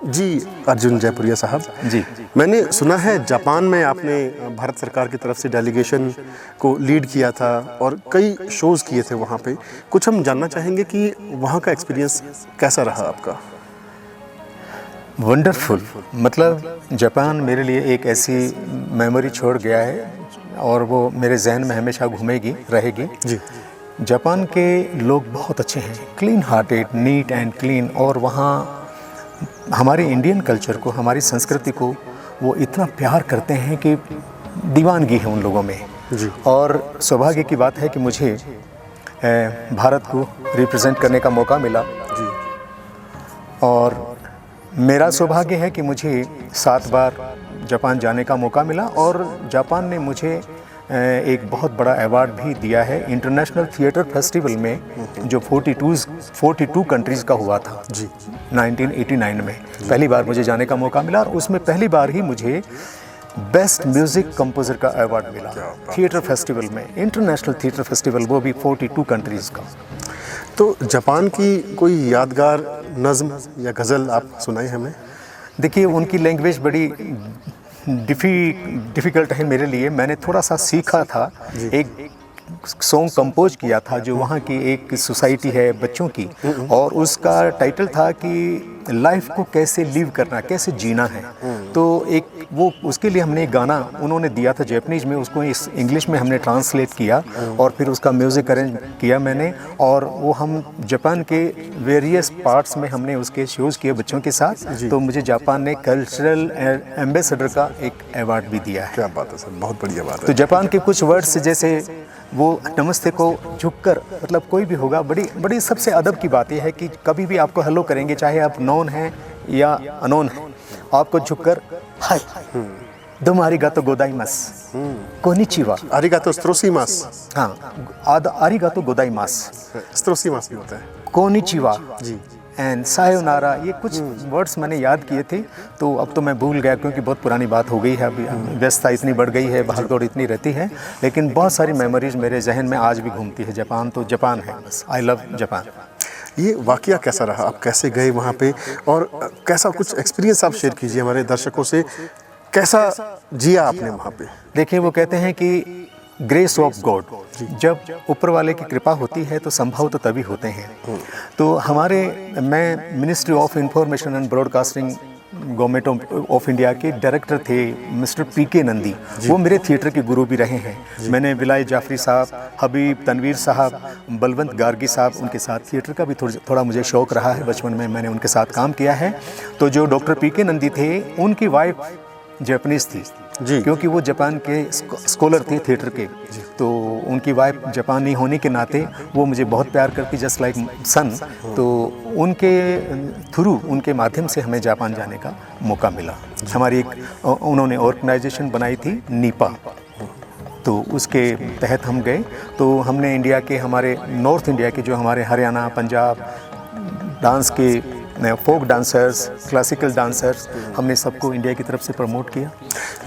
जी अर्जुन जयपुरिया साहब जी, मैंने सुना है जापान में आपने भारत सरकार की तरफ से डेलीगेशन को लीड किया था और कई शोज़ किए थे वहाँ पे। कुछ हम जानना चाहेंगे कि वहाँ का एक्सपीरियंस कैसा रहा आपका? वंडरफुल। मतलब जापान मेरे लिए एक ऐसी मेमोरी छोड़ गया है और वो मेरे जहन में हमेशा घूमेगी रहेगी। जी। जापान के लोग बहुत अच्छे हैं, clean hearted, neat and clean, और वहाँ हमारे इंडियन कल्चर को, हमारी संस्कृति को वो इतना प्यार करते हैं कि दीवानगी है उन लोगों में। जी। और सौभाग्य की बात है कि मुझे भारत को रिप्रेजेंट करने का मौका मिला। जी। और मेरा सौभाग्य है कि मुझे 7 बार जापान जाने का मौका मिला और जापान ने मुझे एक बहुत बड़ा अवार्ड भी दिया है इंटरनेशनल थिएटर फेस्टिवल में, जो 42 कंट्रीज़ का हुआ था जी 1989 में। पहली बार मुझे जाने का मौका मिला और उसमें पहली बार ही मुझे बेस्ट म्यूज़िक कंपोज़र का अवार्ड मिला थिएटर फेस्टिवल में, इंटरनेशनल थिएटर फेस्टिवल, वो भी 42 कंट्रीज़ का। तो जापान की कोई यादगार नज़्म या गज़ल आप सुनाएं हमें। देखिए, उनकी लैंग्वेज बड़ी डिफ़िकल्ट है मेरे लिए। मैंने थोड़ा सा सीखा था, एक सॉन्ग कंपोज किया था जो वहाँ की एक सोसाइटी है बच्चों की, और उसका टाइटल था कि लाइफ को कैसे लिव करना, कैसे जीना है। तो एक वो उसके लिए हमने एक गाना उन्होंने दिया था जैपनीज़ में, उसको इस इंग्लिश में हमने ट्रांसलेट किया और फिर उसका म्यूज़िक अरेंज किया मैंने, और वो हम जापान के वेरियस पार्ट्स में हमने उसके शोज़ किए बच्चों के साथ। तो मुझे जापान ने कल्चरल एम्बेसडर का एक अवार्ड भी दिया है। क्या बात है सर, बहुत बढ़िया बात है। तो जापान के कुछ वर्ड्स जैसे वो नमस्ते को झुककर, मतलब कोई भी होगा, बड़ी सबसे अदब की बात यह है कि कभी भी आपको हेलो करेंगे, चाहे आप नॉन हैं या अनोन हैं, आपको झुककर हाय, दोम आरिगातो गोदाइमास, कोनिचिवा, आरिगातो स्त्रोसीमास। हाँ, आरिगातो गोदाइमास, स्त्रोसीमास भी होता है। Konnichiwa ji. एंड सायोनारा, ये कुछ वर्ड्स मैंने याद किए थे, तो अब तो मैं भूल गया क्योंकि बहुत पुरानी बात हो गई है। अभी व्यस्तता इतनी बढ़ गई है, भागदौड़ इतनी रहती है, लेकिन बहुत सारी मेमोरीज मेरे जहन में आज भी घूमती है। जापान तो जापान है, बस आई लव जापान। ये वाकया कैसा रहा, आप कैसे गए वहाँ पे और कैसा कुछ एक्सपीरियंस आप शेयर कीजिए हमारे दर्शकों से, कैसा जिया आपने वहाँ पे? देखिए, वो कहते हैं कि ग्रेस ऑफ गॉड, जब ऊपर वाले की कृपा होती है तो संभव तो तभी होते हैं। तो मैं ministry of information and broadcasting government of India के डायरेक्टर थे मिस्टर पीके नंदी, वो मेरे थिएटर के गुरु भी रहे हैं। मैंने विलाय जाफरी साहब, हबीब तनवीर साहब, बलवंत गार्गी साहब, उनके साथ थिएटर का भी थोड़ा मुझे शौक़ रहा है, बचपन में मैंने उनके साथ काम किया है। तो जो डॉक्टर पीके नंदी थे, उनकी वाइफ जापानीज़ थी जी, क्योंकि वो जापान के स्कॉलर थे थिएटर के। तो उनकी वाइफ जापानी होने के नाते वो मुझे बहुत प्यार करती, जस्ट लाइक सन। तो उनके थ्रू, उनके माध्यम से हमें जापान जाने का मौका मिला। हमारी एक उन्होंने ऑर्गेनाइजेशन बनाई थी नीपा, तो उसके तहत हम गए। तो हमने इंडिया के, हमारे नॉर्थ इंडिया के, जो हमारे हरियाणा, पंजाब डांस के फोक डांसर्स, क्लासिकल डांसर्स, हमने सबको इंडिया की तरफ से प्रमोट किया।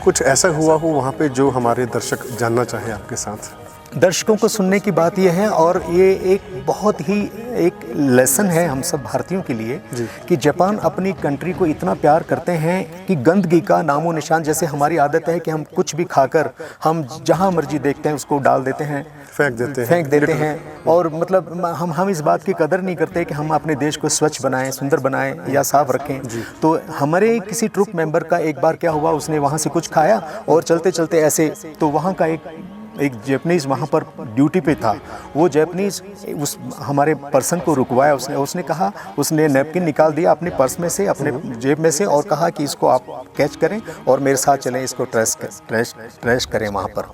कुछ ऐसा हुआ हो वहाँ पे जो हमारे दर्शक जानना चाहें आपके साथ? दर्शकों को सुनने की बात यह है, और ये एक बहुत ही एक लेसन है हम सब भारतीयों के लिए, कि जापान अपनी कंट्री को इतना प्यार करते हैं कि गंदगी का नामो निशान, जैसे हमारी आदत है कि हम कुछ भी खाकर हम जहाँ मर्जी देखते हैं उसको डाल देते हैं, फेंक देते हैं, और मतलब हम इस बात की कदर नहीं करते कि हम अपने देश को स्वच्छ बनाएं, सुंदर बनाएं या साफ रखें। तो हमारे किसी ट्रुप मेंबर का एक बार क्या हुआ, उसने वहाँ से कुछ खाया और चलते चलते ऐसे, तो वहाँ का एक जापानीज़ वहाँ पर ड्यूटी पे था। वो जापानीज़ उस हमारे पर्सन को रुकवाया, उसने कहा, उसने नैपकिन निकाल दिया अपने पर्स में से, अपने जेब में से, और कहा कि इसको आप कैच करें और मेरे साथ चलें, इसको ट्रैश करें वहाँ पर।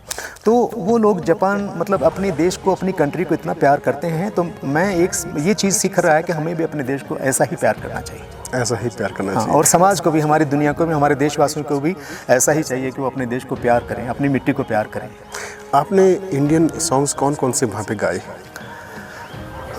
तो वो लोग जापान, मतलब अपने देश को, अपनी कंट्री को इतना प्यार करते हैं। तो मैं ये चीज़ सीख रहा है कि हमें भी अपने देश को ऐसा ही प्यार करना चाहिए, ऐसा ही प्यार करना चाहिए। और समाज को भी, हमारी दुनिया को भी, हमारे देशवासियों को भी ऐसा ही चाहिए कि वो अपने देश को प्यार करें, अपनी मिट्टी को प्यार करें। आपने इंडियन सॉन्ग्स कौन कौन से वहाँ पे गाए?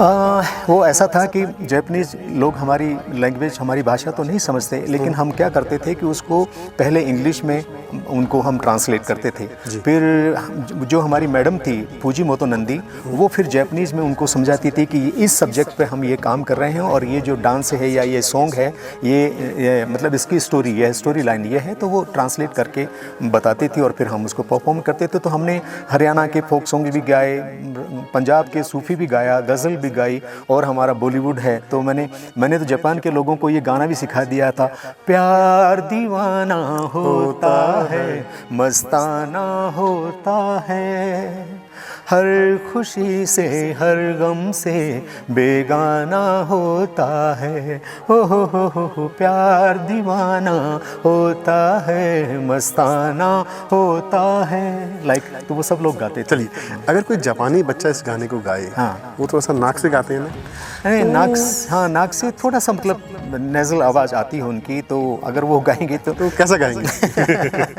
वो ऐसा था कि जापानीज़ लोग हमारी लैंग्वेज, हमारी भाषा तो नहीं समझते, लेकिन हम क्या करते थे कि उसको पहले इंग्लिश में उनको हम ट्रांसलेट करते थे। फिर जो हमारी मैडम थी फूजीमोतो नंदी, वो फिर जापानीज़ में उनको समझाती थी कि इस सब्जेक्ट पे हम ये काम कर रहे हैं और ये जो डांस है या ये सॉन्ग है ये मतलब इसकी स्टोरी, ये स्टोरी लाइन ये है, तो वो ट्रांसलेट करके बताती थी और फिर हम उसको परफॉर्म करते थे। तो हमने हरियाणा के फोक सॉन्ग भी गाए, पंजाब के सूफ़ी भी गाया, गज़ल भी गाई, और हमारा बॉलीवुड है। तो मैंने तो जापान के लोगों को ये गाना भी सिखा दिया था, प्यार दीवाना होता है, मस्ताना होता है, हर खुशी से हर गम से बेगाना होता है, हो प्यार दीवाना होता है, मस्ताना होता है, तो वो सब लोग गाते थे। चलिए, अगर कोई जापानी बच्चा इस गाने को गाए, हाँ, वो थोड़ा सा नाक से गाते हैं ना? नहीं, नाक से थोड़ा सा मतलब नेज़ल आवाज़ आती है उनकी, तो अगर वो गाएंगे तो कैसा गाएंगे?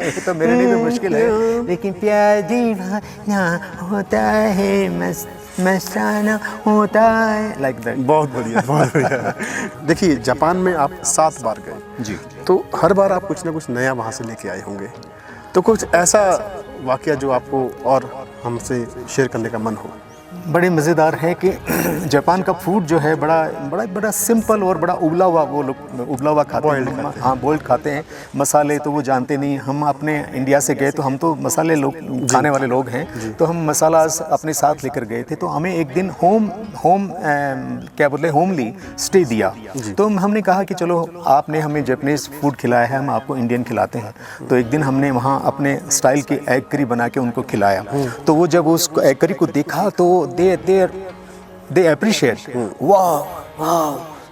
ये तो मेरे लिए भी मुश्किल है, लेकिन प्यार दीवाना होता है, मस्ताना होता है, लाइक दैट। बहुत बढ़िया, बहुत बढ़िया। देखिए, जापान में आप 7 बार गए जी, तो हर बार आप कुछ ना कुछ नया वहाँ से लेके आए होंगे, तो कुछ ऐसा वाकया जो आपको और हमसे शेयर करने का मन हो? बड़े मज़ेदार है कि जापान का फूड जो है बड़ा सिंपल और बड़ा उबला हुआ, वो लोग उबला हुआ खाते हैं। हाँ, बॉइल्ड खाते हैं। मसाले तो वो जानते नहीं। हम अपने इंडिया से गए तो हम तो मसाले लोग खाने वाले लोग हैं, तो हम मसाला अपने साथ लेकर गए थे। तो हमें एक दिन होमली स्टे दिया। तो हमने कहा कि चलो, आपने हमें जापानीज़ फूड खिलाया है, हम आपको इंडियन खिलाते हैं। तो एक दिन हमने वहाँ अपने स्टाइल की एग करी बना के उनको खिलाया। तो वो जब उस एग करी को देखा तो they appreciate, wow,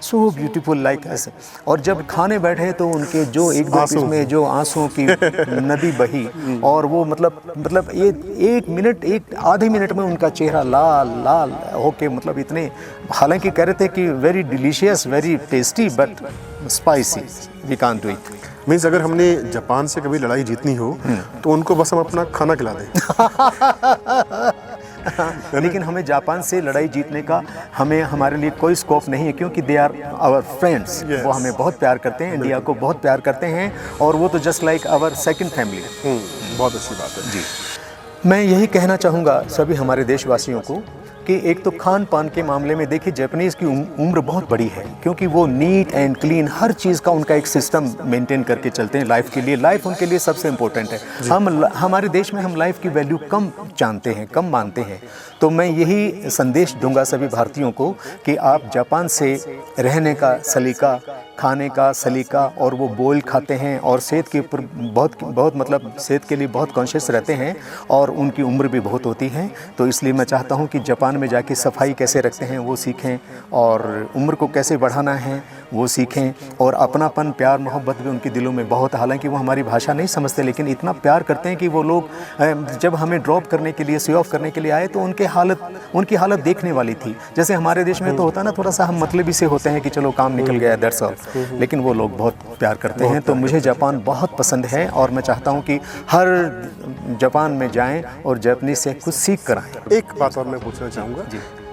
so beautiful, like ऐसे। और जब खाने बैठे तो उनके जो एक दो पीस में जो आंसुओं की नदी बही, और वो मतलब एक आधे मिनट में उनका चेहरा लाल होके, मतलब इतने, हालांकि कह रहे थे कि very delicious, very tasty, but spicy, we can't do it. Means अगर हमने जापान से कभी लड़ाई जीतनी हो तो उनको बस हम अपना खाना खिला दें। लेकिन हमें जापान से लड़ाई जीतने का हमारे लिए कोई स्कोप नहीं है, क्योंकि दे आर आवर फ्रेंड्स। वो हमें बहुत प्यार करते हैं, इंडिया को बहुत प्यार करते हैं, और वो तो just like our second family. बहुत अच्छी बात है जी। मैं यही कहना चाहूँगा सभी हमारे देशवासियों को कि एक तो खान पान के मामले में देखिए, जापानीज़ की उम्र बहुत बड़ी है, क्योंकि वो नीट एंड क्लीन हर चीज़ का उनका एक सिस्टम मेंटेन करके चलते हैं लाइफ के लिए। लाइफ उनके लिए सबसे इम्पोर्टेंट है। हमारे देश में हम लाइफ की वैल्यू कम जानते हैं, कम मानते हैं। तो मैं यही संदेश दूंगा सभी भारतीयों को कि आप जापान से रहने का सलीका, खाने का सलीका, और वो बोल खाते हैं और सेहत के ऊपर बहुत मतलब सेहत के लिए बहुत कॉन्शियस रहते हैं, और उनकी उम्र भी बहुत होती है। तो इसलिए मैं चाहता हूँ कि जापान में जाके सफाई कैसे रखते हैं वो सीखें, और उम्र को कैसे बढ़ाना है वो सीखें, और अपनापन, प्यार, मोहब्बत भी उनके दिलों में बहुत। हालांकि वो हमारी भाषा नहीं समझते, लेकिन इतना प्यार करते हैं कि वो लोग जब हमें ड्रॉप करने के लिए, सी ऑफ करने के लिए आए तो उनकी हालत देखने वाली थी। जैसे हमारे देश में तो होता ना, थोड़ा सा हम मतलबी से होते हैं कि चलो काम निकल गया, दैट्स ऑल, लेकिन वो लोग बहुत प्यार करते हैं। तो मुझे जापान बहुत पसंद है, और मैं चाहता हूँ कि हर जापान में जाएं और जापानीज से कुछ सीख कर आएं। एक बात और मैं पूछना चाहूँगा,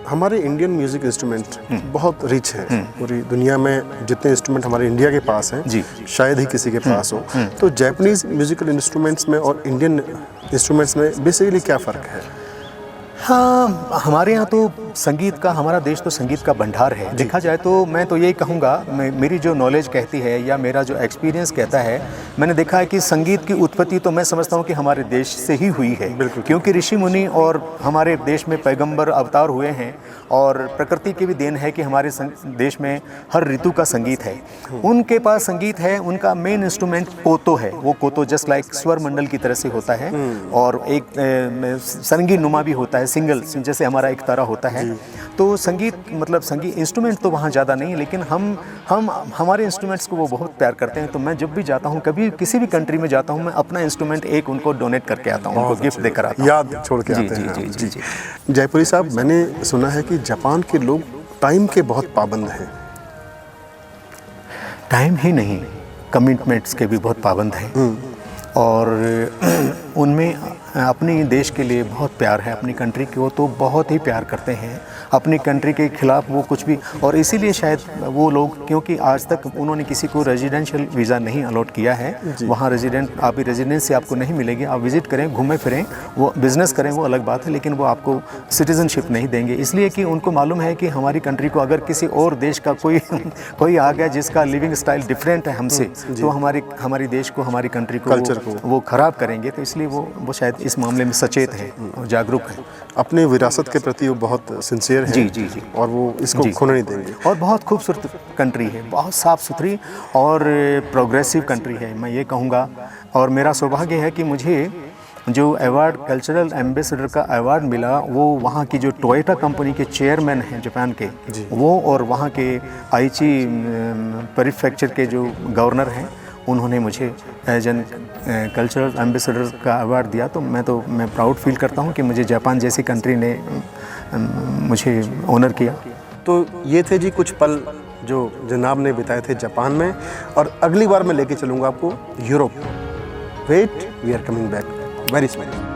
हमारे इंडियन म्यूज़िक इंस्ट्रूमेंट बहुत रिच है। पूरी दुनिया में जितने इंस्ट्रूमेंट हमारे इंडिया के पास हैं, शायद ही किसी के पास हो। तो जापानीज़ म्यूज़िकल इंस्ट्रूमेंट्स में और इंडियन इंस्ट्रूमेंट्स में बेसिकली क्या फ़र्क है? हाँ, हमारे यहाँ तो संगीत का, हमारा देश तो संगीत का भंडार है। देखा जाए तो मैं तो यही कहूँगा, मेरी जो नॉलेज कहती है या मेरा जो एक्सपीरियंस कहता है, मैंने देखा है कि संगीत की उत्पत्ति तो मैं समझता हूँ कि हमारे देश से ही हुई है। क्योंकि ऋषि मुनि और हमारे देश में पैगंबर अवतार हुए हैं, और प्रकृति की भी देन है कि हमारे देश में हर ऋतु का संगीत है। उनके पास संगीत है, उनका मेन इंस्ट्रूमेंट कोतो है। वो कोतो जस्ट लाइक स्वर मंडल की तरह से होता है, और एक संगीत नुमा भी होता है, सिंगल, जैसे हमारा एक तारा होता है। तो संगीत इंस्ट्रूमेंट तो वहाँ ज़्यादा नहीं है, लेकिन हम हमारे इंस्ट्रूमेंट्स को वो बहुत प्यार करते हैं। तो मैं जब भी जाता हूँ, कभी किसी भी कंट्री में जाता हूँ, मैं अपना इंस्ट्रूमेंट एक उनको डोनेट करके आता हूँ, उनको गिफ्ट देकर आता हूँ, याद छोड़ के आते हैं। जी। जयपुरी साहब, मैंने सुना है कि जापान के लोग टाइम के बहुत पाबंद हैं। टाइम ही नहीं, कमिटमेंट्स के भी बहुत पाबंद हैं। और उनमें अपने देश के लिए बहुत प्यार है, अपनी कंट्री को तो बहुत ही प्यार करते हैं, अपनी कंट्री के खिलाफ वो कुछ भी, और इसीलिए शायद वो लोग, क्योंकि आज तक उन्होंने किसी को रेजिडेंशियल वीज़ा नहीं अलॉट किया है, वहाँ रेजिडेंसी आपको नहीं मिलेगी। आप विज़िट करें, घूमें फिरें, वो बिज़नेस करें, वो अलग बात है, लेकिन वो आपको सिटीज़नशिप नहीं देंगे, इसलिए कि उनको मालूम है कि हमारी कंट्री को अगर किसी और देश का कोई आ गया जिसका लिविंग स्टाइल डिफरेंट है हमसे, तो हमारी देश को, हमारी कंट्री को, कल्चर को वो ख़राब करेंगे। तो इसलिए वो शायद इस मामले में सचेत है और जागरूक है। अपने विरासत के प्रति वो बहुत सिंसियर है। जी। और वो इसको खोने नहीं देंगे। और बहुत खूबसूरत कंट्री है, बहुत साफ़ सुथरी और प्रोग्रेसिव कंट्री है, मैं ये कहूँगा। और मेरा सौभाग्य है कि मुझे जो अवार्ड, कल्चरल एम्बेसडर का अवार्ड मिला, वो वहाँ की जो टोयोटा कंपनी के चेयरमैन हैं जापान के, वो, और वहाँ के आइची प्रीफेक्चर के जो गवर्नर हैं, उन्होंने मुझे एज एन कल्चरल एम्बेसडर का अवार्ड दिया। तो मैं प्राउड फील करता हूँ कि मुझे जापान जैसी कंट्री ने मुझे ऑनर किया। तो ये थे जी कुछ पल जो जनाब ने बिताए थे जापान में, और अगली बार मैं लेके चलूँगा आपको Europe. Wait, we are coming back very soon.